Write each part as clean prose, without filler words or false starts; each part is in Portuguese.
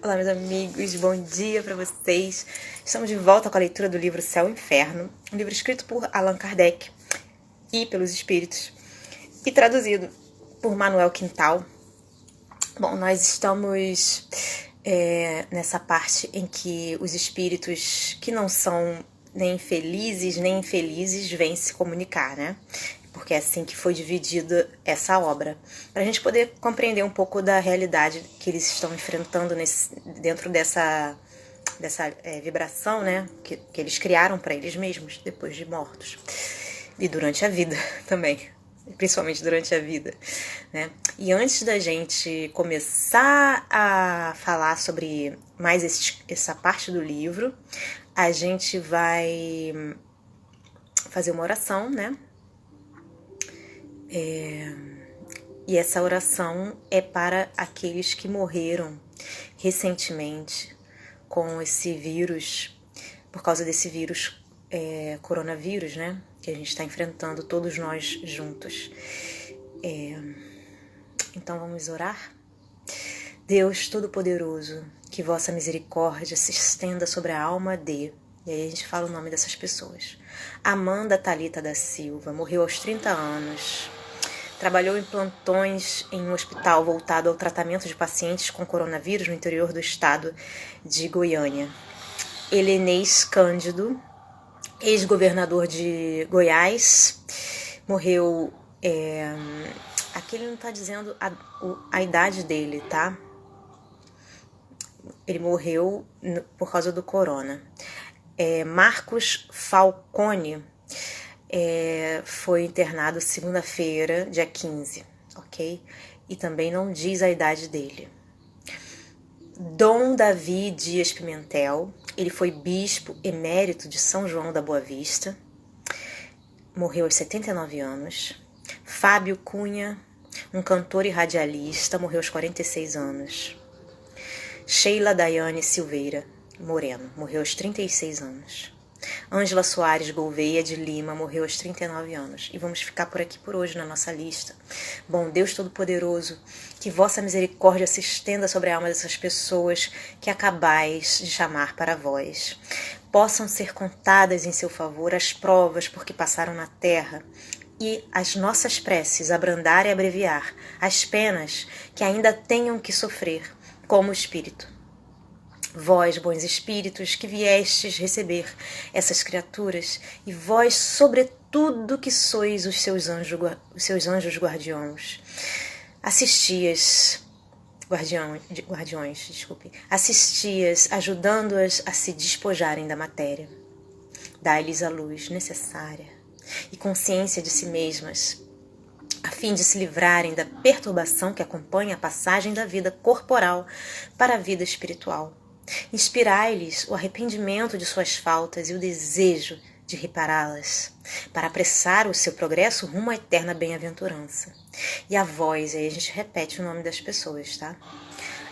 Olá, meus amigos, bom dia para vocês. Estamos de volta com a leitura do livro Céu e Inferno, um livro escrito por Allan Kardec e pelos Espíritos e traduzido por Manuel Quintal. Bom, nós estamos nessa parte em que os espíritos que não são nem felizes nem infelizes vêm se comunicar, né? Porque é assim que foi dividida essa obra, para a gente poder compreender um pouco da realidade que eles estão enfrentando dentro dessa vibração, né, que eles criaram para eles mesmos depois de mortos e durante a vida também, principalmente durante a vida, né? E antes da gente começar a falar sobre mais essa parte do livro, a gente vai fazer uma oração, né? E essa oração é para aqueles que morreram recentemente com esse vírus, por causa desse vírus, coronavírus, né? Que a gente está enfrentando todos nós juntos. Então vamos orar? Deus Todo-Poderoso, que vossa misericórdia se estenda sobre a alma de... E aí a gente fala o nome dessas pessoas. Amanda Thalita da Silva, morreu aos 30 anos. Trabalhou em plantões em um hospital voltado ao tratamento de pacientes com coronavírus no interior do estado de Goiânia. Helenês Cândido, ex-governador de Goiás, morreu... Aqui ele não está dizendo a idade dele, tá? Ele morreu por causa do corona. Marcos Falcone foi internado segunda-feira, dia 15, ok? E também não diz a idade dele. Dom Davi Dias Pimentel, ele foi bispo emérito de São João da Boa Vista, morreu aos 79 anos. Fábio Cunha, um cantor e radialista, morreu aos 46 anos. Sheila Daiane Silveira Moreno, morreu aos 36 anos. Ângela Soares Gouveia de Lima morreu aos 39 anos. E vamos ficar por aqui por hoje na nossa lista. Bom Deus Todo-Poderoso, que vossa misericórdia se estenda sobre a alma dessas pessoas que acabais de chamar para vós. Possam ser contadas em seu favor as provas por que passaram na terra e as nossas preces abrandar e abreviar as penas que ainda tenham que sofrer como espírito. Vós, bons espíritos, que viestes receber essas criaturas, e vós, sobretudo, que sois os seus anjos guardiões, assisti-as, assisti-as, ajudando-as a se despojarem da matéria. Dai-lhes a luz necessária e consciência de si mesmas, a fim de se livrarem da perturbação que acompanha a passagem da vida corporal para a vida espiritual. Inspirai-lhes o arrependimento de suas faltas e o desejo de repará-las, para apressar o seu progresso rumo à eterna bem-aventurança. E a vós, aí a gente repete o nome das pessoas, tá?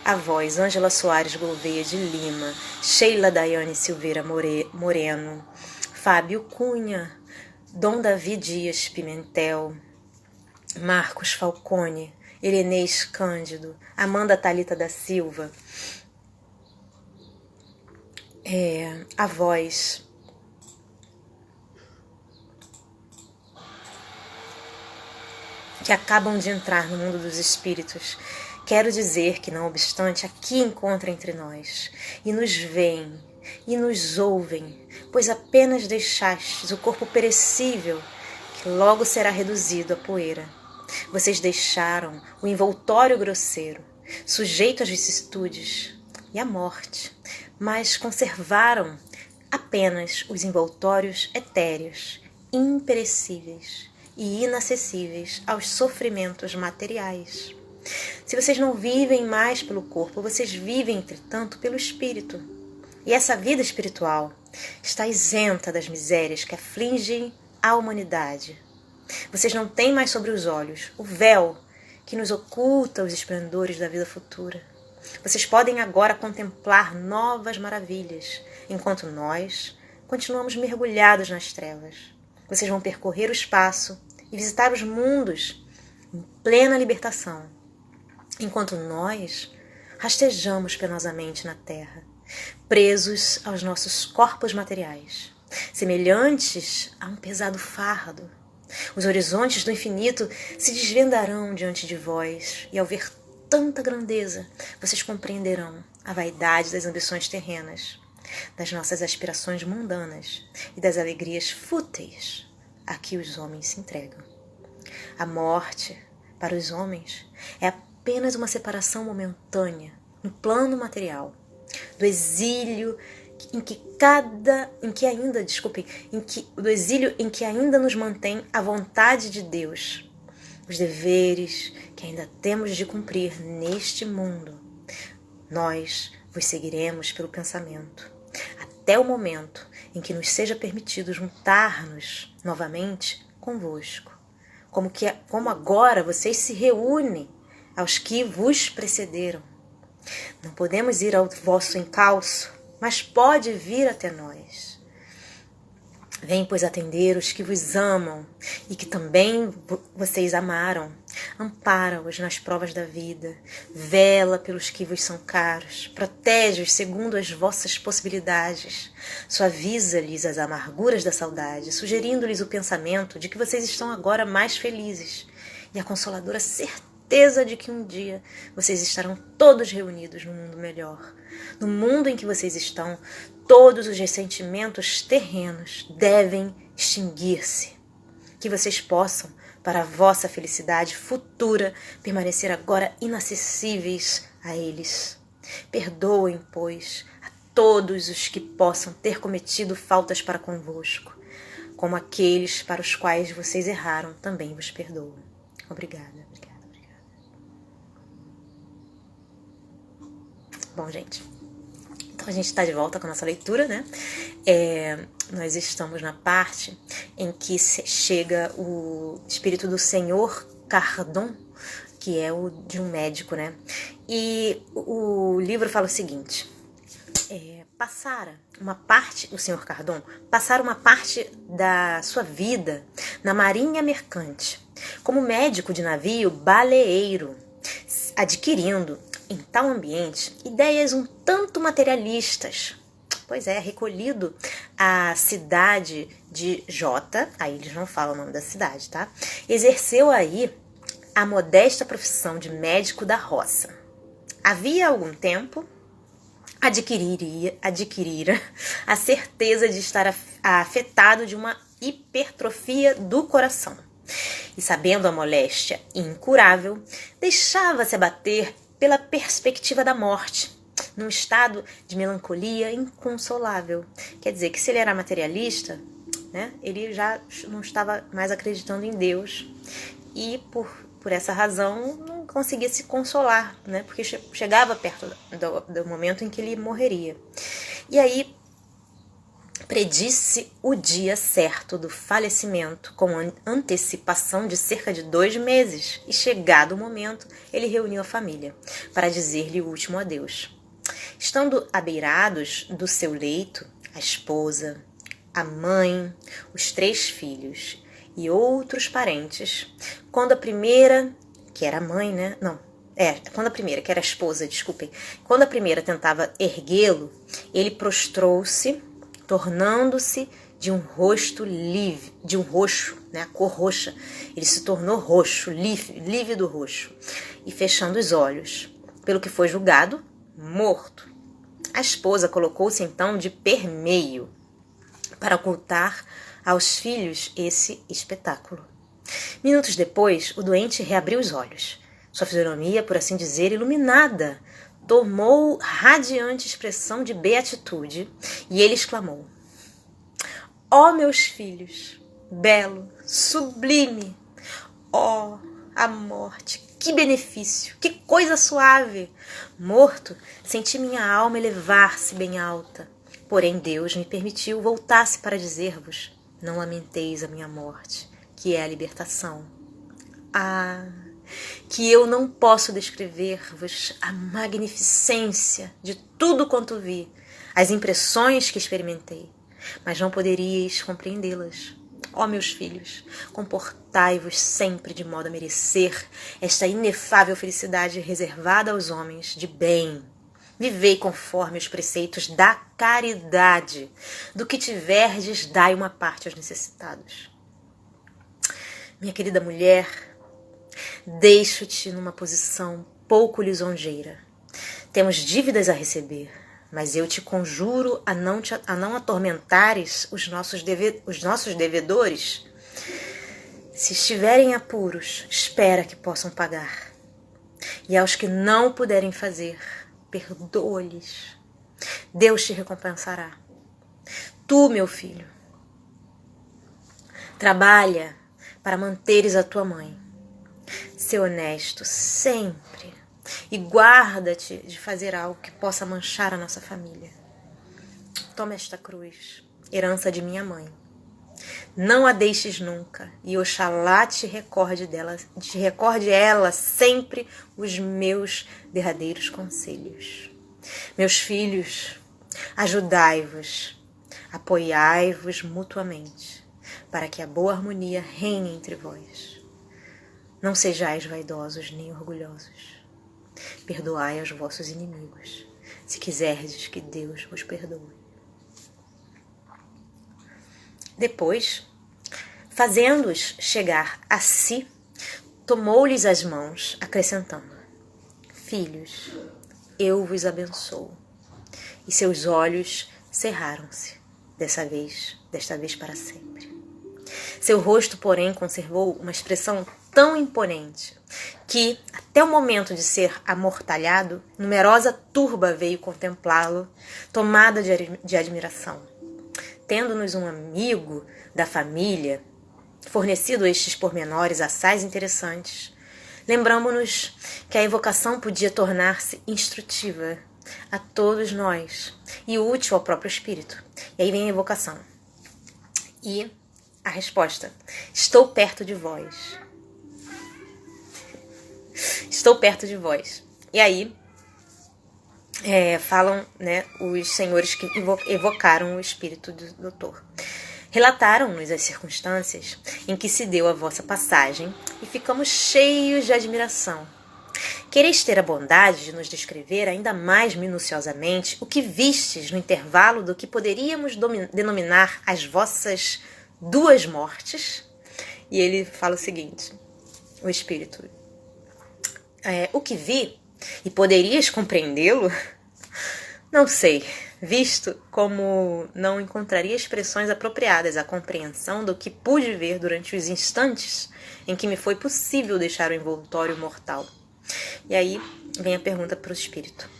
A vós, Ângela Soares Gouveia de Lima, Sheila Daiane Silveira Moreno, Fábio Cunha, Dom Davi Dias Pimentel, Marcos Falcone, Helenês Cândido, Amanda Thalita da Silva, a vós, que acabam de entrar no mundo dos espíritos, quero dizer que, não obstante, aqui encontra entre nós, e nos veem, e nos ouvem, pois apenas deixastes o corpo perecível, que logo será reduzido a poeira. Vocês deixaram o envoltório grosseiro, sujeito às vicissitudes e à morte, mas conservaram apenas os envoltórios etéreos, imperecíveis e inacessíveis aos sofrimentos materiais. Se vocês não vivem mais pelo corpo, vocês vivem, entretanto, pelo espírito. E essa vida espiritual está isenta das misérias que afligem a humanidade. Vocês não têm mais sobre os olhos o véu que nos oculta os esplendores da vida futura. Vocês podem agora contemplar novas maravilhas, enquanto nós continuamos mergulhados nas trevas. Vocês vão percorrer o espaço e visitar os mundos em plena libertação, enquanto nós rastejamos penosamente na terra, presos aos nossos corpos materiais, semelhantes a um pesado fardo. Os horizontes do infinito se desvendarão diante de vós, e ao ver tanta grandeza, vocês compreenderão a vaidade das ambições terrenas, das nossas aspirações mundanas e das alegrias fúteis a que os homens se entregam. A morte, para os homens, é apenas uma separação momentânea no plano material, do exílio do exílio em que ainda nos mantém a vontade de Deus, os deveres que ainda temos de cumprir neste mundo. Nós vos seguiremos pelo pensamento, até o momento em que nos seja permitido juntar-nos novamente convosco, como agora vocês se reúnem aos que vos precederam. Não podemos ir ao vosso encalço, mas pode vir até nós. Vem, pois, atender os que vos amam e que também vocês amaram. Ampara-os nas provas da vida. Vela pelos que vos são caros. Protege-os segundo as vossas possibilidades. Suaviza-lhes as amarguras da saudade, sugerindo-lhes o pensamento de que vocês estão agora mais felizes e a consoladora certeza de que um dia vocês estarão todos reunidos num mundo melhor. No mundo em que vocês estão, todos os ressentimentos terrenos devem extinguir-se. Que vocês possam, para a vossa felicidade futura, permanecer agora inacessíveis a eles. Perdoem, pois, a todos os que possam ter cometido faltas para convosco, como aqueles para os quais vocês erraram também vos perdoam. Obrigada. Bom, gente, então a gente está de volta com a nossa leitura, né? Nós estamos na parte em que chega o espírito do Senhor Cardon, que é o de um médico, né? E o livro fala o seguinte: o Senhor Cardon passara uma parte da sua vida na marinha mercante, como médico de navio baleeiro, adquirindo em tal ambiente ideias um tanto materialistas. Pois é, recolhido à cidade de Jota, aí eles não falam o nome da cidade, tá? Exerceu aí a modesta profissão de médico da roça. Havia algum tempo adquirira a certeza de estar afetado de uma hipertrofia do coração. E sabendo a moléstia incurável, deixava-se abater pela perspectiva da morte, num estado de melancolia inconsolável. Quer dizer que se ele era materialista, né, ele já não estava mais acreditando em Deus e por essa razão não conseguia se consolar, né, porque chegava perto do momento em que ele morreria. E aí predisse o dia certo do falecimento com antecipação de cerca de 2 meses, e chegado o momento, ele reuniu a família para dizer-lhe o último adeus. Estando abeirados do seu leito, a esposa, a mãe, os 3 filhos e outros parentes, quando a primeira, que era a mãe, né? Quando a primeira, que era a esposa, desculpem, quando a primeira tentava erguê-lo, ele prostrou-se, tornando-se de um rosto livre, de um roxo, né, a cor roxa. Ele se tornou roxo, lívido roxo, e fechando os olhos, pelo que foi julgado morto. A esposa colocou-se então de permeio para ocultar aos filhos esse espetáculo. Minutos depois, o doente reabriu os olhos. Sua fisionomia, por assim dizer, iluminada, tomou radiante expressão de beatitude, e ele exclamou: ó meus filhos, belo, sublime, ó a morte, que benefício, que coisa suave! Morto, senti minha alma elevar-se bem alta, porém Deus me permitiu voltar-se para dizer-vos: não lamenteis a minha morte, que é a libertação. Que eu não posso descrever-vos a magnificência de tudo quanto vi, as impressões que experimentei, mas não poderíeis compreendê-las. Ó meus filhos, comportai-vos sempre de modo a merecer esta inefável felicidade reservada aos homens de bem. Vivei conforme os preceitos da caridade. Do que tiverdes, dai uma parte aos necessitados. Minha querida mulher, deixo-te numa posição pouco lisonjeira. Temos dívidas a receber, mas eu te conjuro a não atormentares os nossos devedores. Se estiverem em apuros, espera que possam pagar. E aos que não puderem fazer, perdoa-lhes. Deus te recompensará. Tu, meu filho, trabalha para manteres a tua mãe. Sê honesto sempre e guarda-te de fazer algo que possa manchar a nossa família. Toma esta cruz, herança de minha mãe. Não a deixes nunca, e Oxalá te recorde ela sempre os meus derradeiros conselhos. Meus filhos, ajudai-vos, apoiai-vos mutuamente, para que a boa harmonia reine entre vós. Não sejais vaidosos nem orgulhosos. Perdoai aos vossos inimigos, se quiserdes que Deus vos perdoe. Depois, fazendo-os chegar a si, tomou-lhes as mãos, acrescentando: Filhos, eu vos abençoo. E seus olhos cerraram-se, desta vez para sempre. Seu rosto, porém, conservou uma expressão tão imponente que, até o momento de ser amortalhado, numerosa turba veio contemplá-lo, tomada de admiração. Tendo-nos um amigo da família fornecido estes pormenores assaz interessantes, lembramo-nos que a evocação podia tornar-se instrutiva a todos nós e útil ao próprio espírito. E aí vem a evocação. E a resposta: estou perto de vós. Estou perto de vós. E aí falam, né, os senhores que evocaram o espírito do doutor. Relataram-nos as circunstâncias em que se deu a vossa passagem e ficamos cheios de admiração. Quereis ter a bondade de nos descrever ainda mais minuciosamente o que vistes no intervalo do que poderíamos denominar as vossas duas mortes? E ele fala o seguinte, o espírito: o que vi, e poderias compreendê-lo? Não sei, visto como não encontraria expressões apropriadas à compreensão do que pude ver durante os instantes em que me foi possível deixar o envoltório mortal. E aí vem a pergunta para o espírito: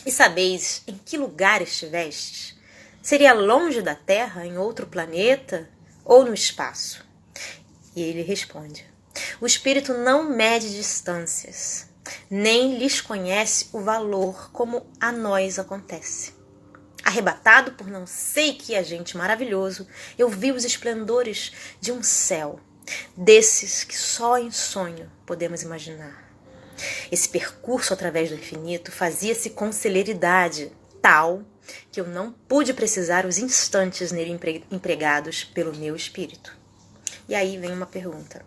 e sabeis em que lugar estivestes? Seria longe da Terra, em outro planeta ou no espaço? E ele responde: o espírito não mede distâncias, nem lhes conhece o valor como a nós acontece. Arrebatado por não sei que agente maravilhoso, eu vi os esplendores de um céu, desses que só em sonho podemos imaginar. Esse percurso através do infinito fazia-se com celeridade tal que eu não pude precisar os instantes nele empregados pelo meu espírito. E aí vem uma pergunta: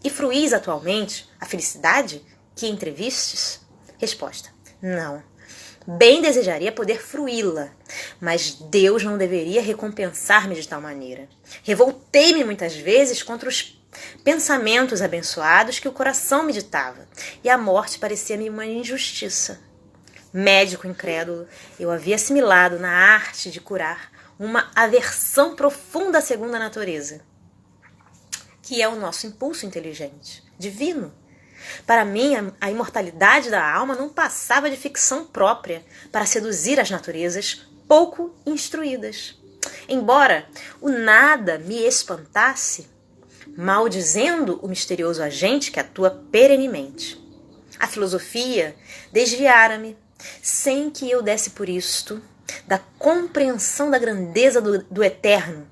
e fruís atualmente a felicidade que entrevistes? Resposta: não. Bem desejaria poder fruí-la, mas Deus não deveria recompensar-me de tal maneira. Revoltei-me muitas vezes contra os pensamentos abençoados que o coração me ditava, e a morte parecia-me uma injustiça. Médico incrédulo, eu havia assimilado na arte de curar uma aversão profunda à segunda natureza, que é o nosso impulso inteligente, divino. Para mim, a imortalidade da alma não passava de ficção própria para seduzir as naturezas pouco instruídas. Embora o nada me espantasse, maldizendo o misterioso agente que atua perenemente. A filosofia desviara-me, sem que eu desse por isto, da compreensão da grandeza do eterno,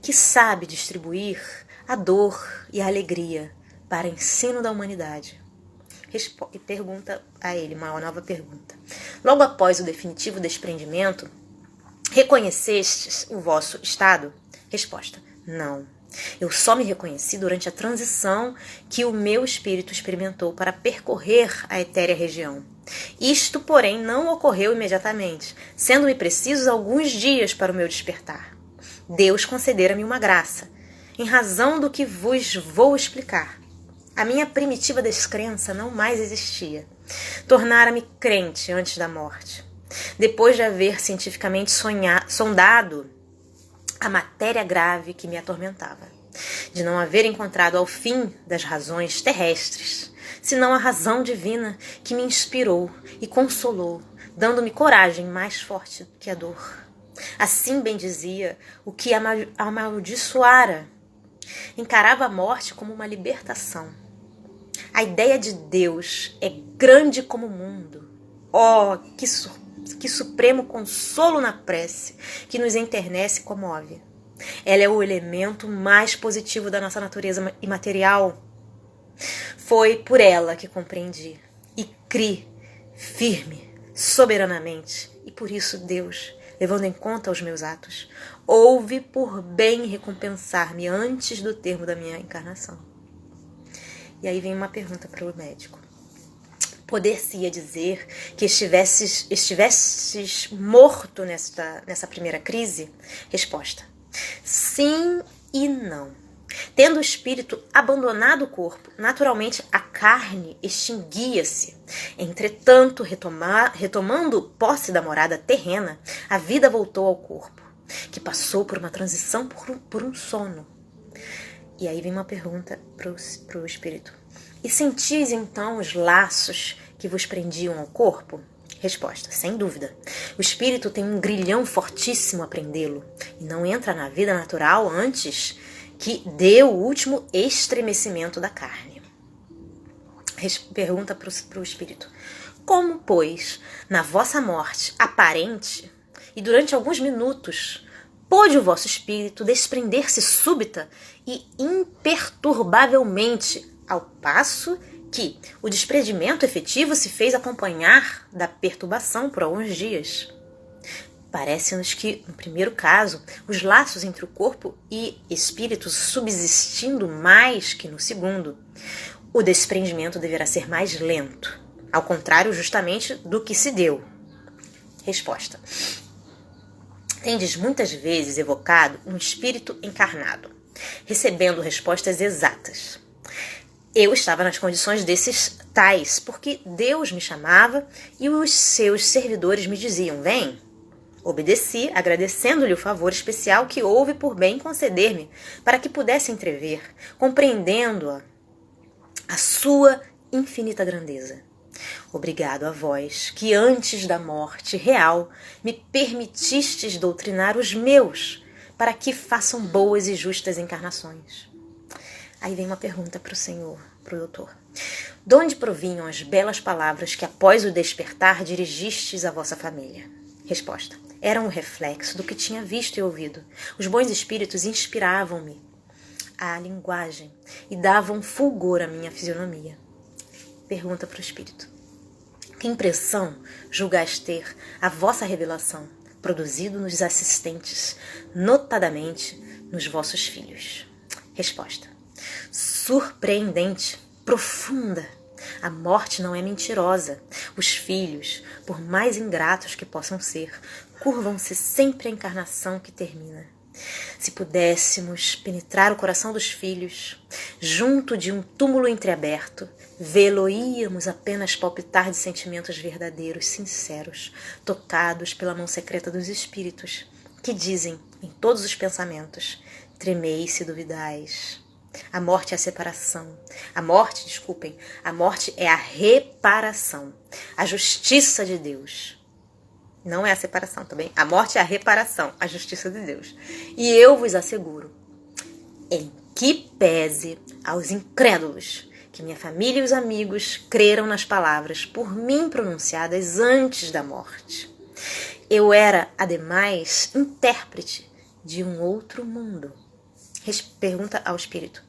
que sabe distribuir a dor e a alegria para ensino da humanidade. E pergunta a ele uma nova pergunta: logo após o definitivo desprendimento, reconhecestes o vosso estado? Resposta: Não. Eu só me reconheci durante a transição que o meu espírito experimentou para percorrer a etérea região. Isto, porém, não ocorreu imediatamente, sendo-me precisos alguns dias para o meu despertar. Deus concedera-me uma graça, em razão do que vos vou explicar. A minha primitiva descrença não mais existia. Tornara-me crente antes da morte. Depois de haver cientificamente sondado a matéria grave que me atormentava, de não haver encontrado ao fim das razões terrestres, senão a razão divina que me inspirou e consolou, dando-me coragem mais forte que a dor. Assim bendizia o que amaldiçoara. Encarava a morte como uma libertação. A ideia de Deus é grande como o mundo. Oh, que supremo consolo na prece, que nos enternece e comove. Ela é o elemento mais positivo da nossa natureza imaterial. Foi por ela que compreendi e criei firme, soberanamente. E por isso Deus, levando em conta os meus atos, houve por bem recompensar-me antes do termo da minha encarnação. E aí vem uma pergunta para o médico. Poder-se-ia dizer que estivesses morto nessa primeira crise? Resposta: sim e não. Tendo o espírito abandonado o corpo, naturalmente a carne extinguia-se. Entretanto, retomando posse da morada terrena, a vida voltou ao corpo, que passou por uma transição por um sono. E aí vem uma pergunta para o espírito. E sentis então os laços que vos prendiam ao corpo? Resposta: sem dúvida. O espírito tem um grilhão fortíssimo a prendê-lo e não entra na vida natural antes que dê o último estremecimento da carne. Pergunta para o espírito: como, pois, na vossa morte aparente e durante alguns minutos, pôde o vosso espírito desprender-se súbita e imperturbavelmente, ao passo que o desprendimento efetivo se fez acompanhar da perturbação por alguns dias? Parece-nos que, no primeiro caso, os laços entre o corpo e espírito subsistindo mais que no segundo, o desprendimento deverá ser mais lento, ao contrário justamente do que se deu. Resposta: tendes muitas vezes evocado um espírito encarnado, recebendo respostas exatas. Eu estava nas condições desses tais, porque Deus me chamava e os seus servidores me diziam: vem. Obedeci, agradecendo-lhe o favor especial que houve por bem conceder-me, para que pudesse entrever, compreendendo-a, a sua infinita grandeza. Obrigado a vós, que antes da morte real me permitistes doutrinar os meus, para que façam boas e justas encarnações. Aí vem uma pergunta para o senhor, para o doutor. De onde provinham as belas palavras que após o despertar dirigistes à vossa família? Resposta: era um reflexo do que tinha visto e ouvido. Os bons espíritos inspiravam-me a linguagem e davam fulgor à minha fisionomia. Pergunta para o espírito: que impressão julgais ter a vossa revelação produzido nos assistentes, notadamente nos vossos filhos? Resposta: surpreendente, profunda. A morte não é mentirosa. Os filhos, por mais ingratos que possam ser, curvam-se sempre à encarnação que termina. Se pudéssemos penetrar o coração dos filhos, junto de um túmulo entreaberto, vê-lo-íamos apenas palpitar de sentimentos verdadeiros, sinceros, tocados pela mão secreta dos espíritos, que dizem, em todos os pensamentos: tremei se duvidais. A morte é a separação. A morte é a reparação. A justiça de Deus. Não é a separação também. A morte é a reparação, a justiça de Deus. E eu vos asseguro, em que pese aos incrédulos, que minha família e os amigos creram nas palavras por mim pronunciadas antes da morte. Eu era, ademais, intérprete de um outro mundo. Pergunta ao espírito: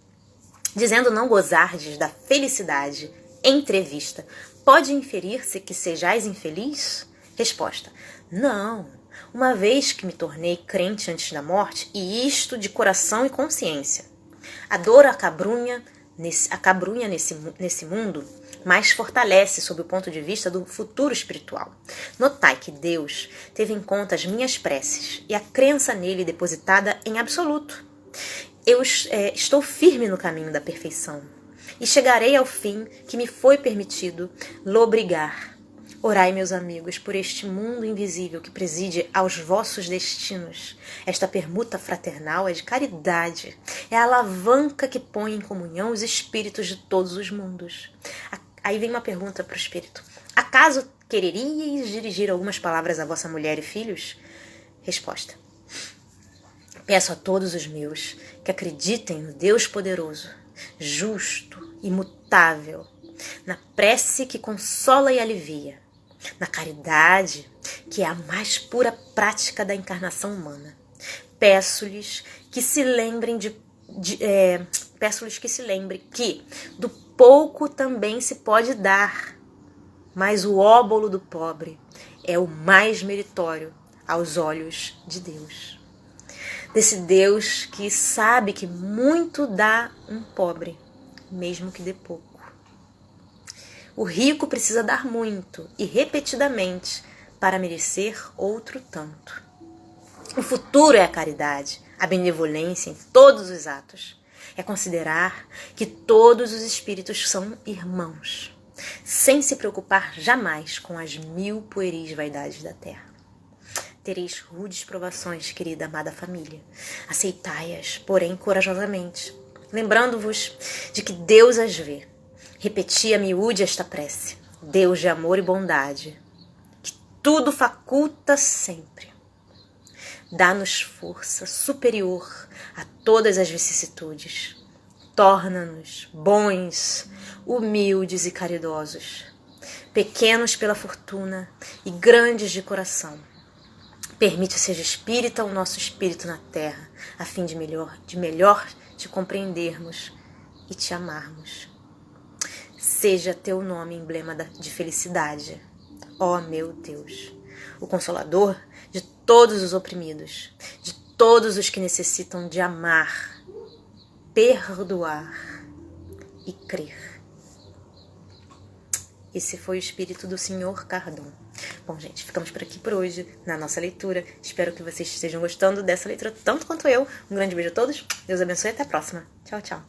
dizendo não gozardes da felicidade entrevista, pode inferir-se que sejais infeliz? Resposta: não, uma vez que me tornei crente antes da morte, e isto de coração e consciência. A dor acabrunha nesse mundo, mas fortalece sob o ponto de vista do futuro espiritual. Notai que Deus teve em conta as minhas preces e a crença nele depositada em absoluto. Eu estou firme no caminho da perfeição e chegarei ao fim que me foi permitido lobrigar. Orai, meus amigos, por este mundo invisível que preside aos vossos destinos. Esta permuta fraternal é de caridade, é a alavanca que põe em comunhão os espíritos de todos os mundos. Aí vem uma pergunta para o espírito. Acaso quereríeis dirigir algumas palavras à vossa mulher e filhos? Resposta. Peço a todos os meus que acreditem no Deus poderoso, justo, imutável, na prece que consola e alivia, na caridade, que é a mais pura prática da encarnação humana. Peço-lhes que se lembrem que do pouco também se pode dar, mas o óbolo do pobre é o mais meritório aos olhos de Deus. Desse Deus que sabe que muito dá um pobre, mesmo que dê pouco. O rico precisa dar muito e repetidamente para merecer outro tanto. O futuro é a caridade, a benevolência em todos os atos. É considerar que todos os espíritos são irmãos, sem se preocupar jamais com as 1000 pueris vaidades da terra. Tereis rudes provações, querida amada família. Aceitai-as, porém, corajosamente, lembrando-vos de que Deus as vê. Repeti a miúde esta prece. Deus de amor e bondade, que tudo faculta sempre. Dá-nos força superior a todas as vicissitudes. Torna-nos bons, humildes e caridosos, pequenos pela fortuna e grandes de coração. Permite seja espírita o nosso espírito na terra, a fim de melhor te compreendermos e te amarmos. Seja teu nome emblema de felicidade, ó meu Deus, o Consolador de todos os oprimidos, de todos os que necessitam de amar, perdoar e crer. Esse foi o espírito do Senhor Cardon. Bom, gente, ficamos por aqui por hoje na nossa leitura. Espero que vocês estejam gostando dessa leitura tanto quanto eu. Um grande beijo a todos, Deus abençoe e até a próxima. Tchau, tchau.